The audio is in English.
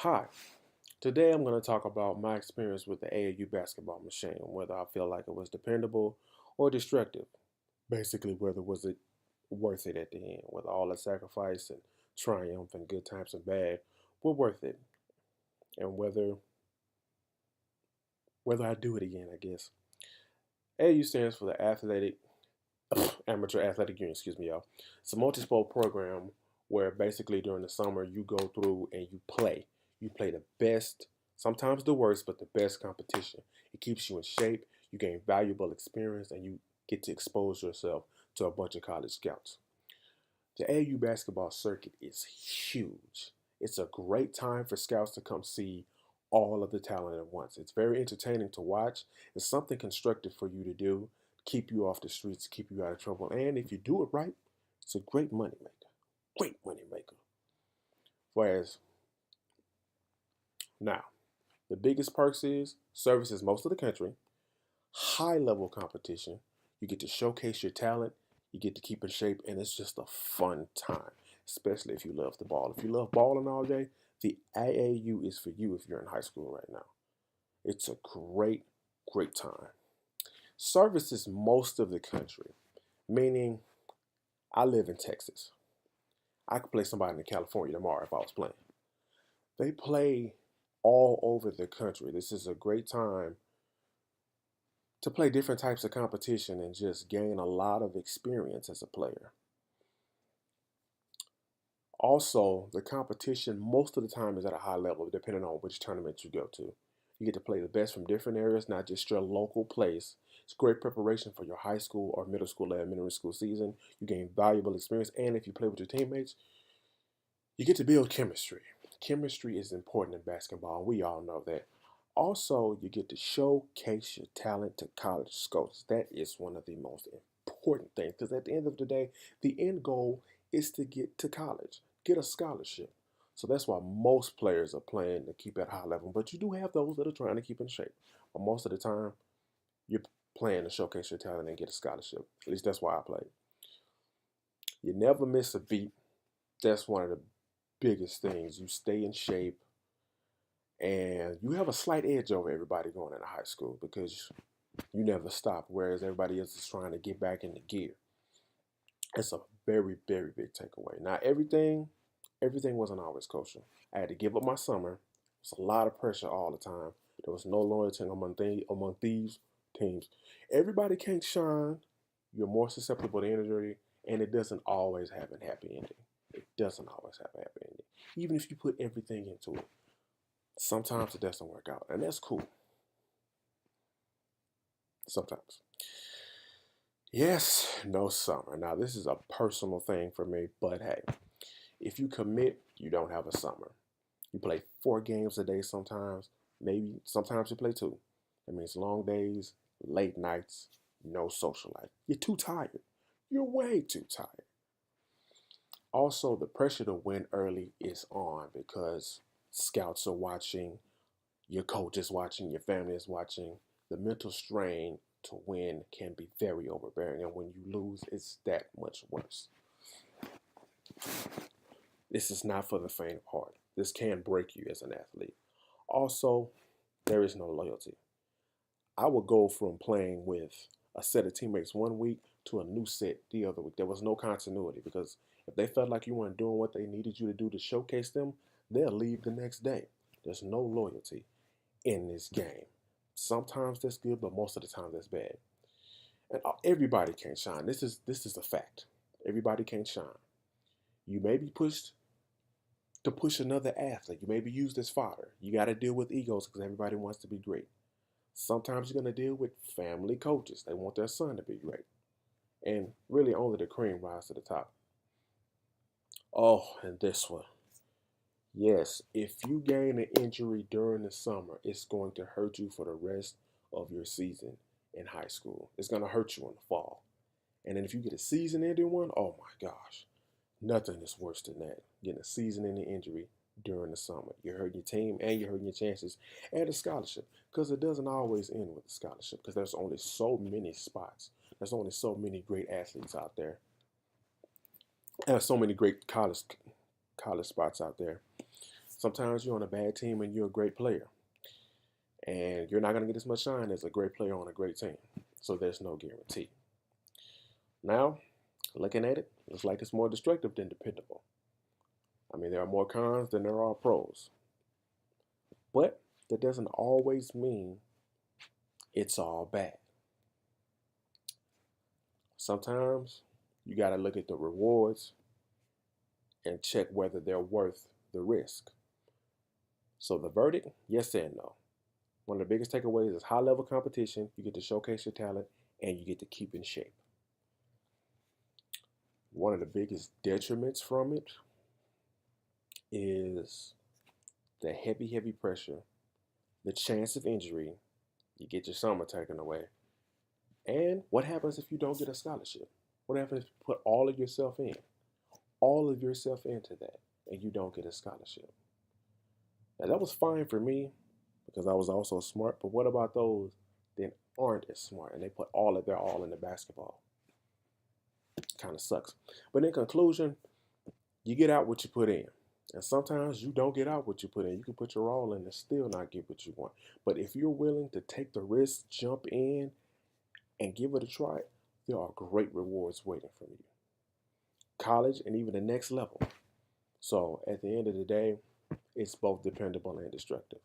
Hi, today I'm going to talk about my experience with the A.A.U basketball machine, whether I feel like it was dependable or destructive. Basically, whether was it worth it at the end, whether all the sacrifice and triumph and good times and bad were worth it, and whether I do it again, I guess. A.A.U stands for the Athletic Amateur Athletic Union, excuse me, y'all. It's a multi-sport program where basically during the summer you go through and you play. You play the best, sometimes the worst, but the best competition. It keeps you in shape, you gain valuable experience, and you get to expose yourself to a bunch of college scouts. The A.A.U basketball circuit is huge. It's a great time for scouts to come see all of the talent at once. It's very entertaining to watch. It's something constructive for you to do, keep you off the streets, keep you out of trouble. And if you do it right, it's a great money maker. Great money maker. Whereas now, the biggest perks is services most of the country, high level competition. You get to showcase your talent, you get to keep in shape, and it's just a fun time, especially if you love the ball. If you love balling all day, the A.A.U is for you if you're in high school right now. It's a great, great time. Services most of the country, meaning I live in Texas. I could play somebody in California tomorrow if I was playing. They play all over the country. This is a great time to play different types of competition and just gain a lot of experience as a player. Also, the competition most of the time is at a high level, depending on which tournament you go to. You get to play the best from different areas, not just your local place. It's great preparation for your high school or middle school, elementary school season. You gain valuable experience, and if you play with your teammates, you get to build chemistry. Chemistry is important in basketball. We all know that. Also, you get to showcase your talent to college scouts. That is one of the most important things because at the end of the day, the end goal is to get to college, get a scholarship. So that's why most players are playing to keep at high level. But you do have those that are trying to keep in shape. But most of the time, you're playing to showcase your talent and get a scholarship. At least that's why I play. You never miss a beat. That's one of the biggest things. You stay in shape and you have a slight edge over everybody going into high school because you never stop, whereas everybody else is trying to get back into gear. It's a very, very big takeaway. Now, everything wasn't always kosher. I had to give up my summer. It's a lot of pressure all the time. There was no loyalty among these teams. Everybody can't shine. You're more susceptible to injury, and it doesn't always have a happy ending. It doesn't always have a happy ending. Even if you put everything into it, sometimes it doesn't work out, and that's cool. Sometimes. Yes, no summer. Now, this is a personal thing for me, but hey, if you commit, you don't have a summer. You play 4 games a day sometimes, maybe sometimes you play two. That means long days, late nights, no social life. You're too tired. You're way too tired. Also, the pressure to win early is on because scouts are watching, your coach is watching, your family is watching. The mental strain to win can be very overbearing, and when you lose, it's that much worse. This is not for the faint of heart. This can break you as an athlete. Also, there is no loyalty. I would go from playing with a set of teammates one week to a new set the other week. There was no continuity because if they felt like you weren't doing what they needed you to do to showcase them, they'll leave the next day. There's no loyalty in this game. Sometimes that's good, but most of the time that's bad. And everybody can't shine. This is a fact. Everybody can't shine. You may be pushed to push another athlete. You may be used as fodder. You got to deal with egos because everybody wants to be great. Sometimes you're going to deal with family coaches. They want their son to be great. And really, only the cream rise to the top. Oh, and this one. Yes, if you gain an injury during the summer, it's going to hurt you for the rest of your season in high school. It's going to hurt you in the fall. And then if you get a season ending one, oh my gosh, nothing is worse than that. Getting a season ending injury during the summer. You're hurting your team and you're hurting your chances at a scholarship because it doesn't always end with a scholarship because there's only so many spots. There's only so many great athletes out there. And so many great college spots out there. Sometimes you're on a bad team and you're a great player, and you're not going to get as much shine as a great player on a great team. So there's no guarantee. Now, looking at it, looks like it's more destructive than dependable. I mean, there are more cons than there are pros. But that doesn't always mean it's all bad. Sometimes you got to look at the rewards and check whether they're worth the risk. So the verdict, yes and no. One of the biggest takeaways is high level competition. You get to showcase your talent and you get to keep in shape. One of the biggest detriments from it is the heavy pressure, the chance of injury, you get your summer taken away. And what happens if you don't get a scholarship? What happens if you put all of yourself into that, and you don't get a scholarship? Now, that was fine for me because I was also smart, but what about those that aren't as smart and they put all of their all into basketball? Kind of sucks. But in conclusion, you get out what you put in. And sometimes you don't get out what you put in. You can put your all in and still not get what you want. But if you're willing to take the risk, jump in, and give it a try, there are great rewards waiting for you. College and even the next level. So at the end of the day, it's both dependable and destructive.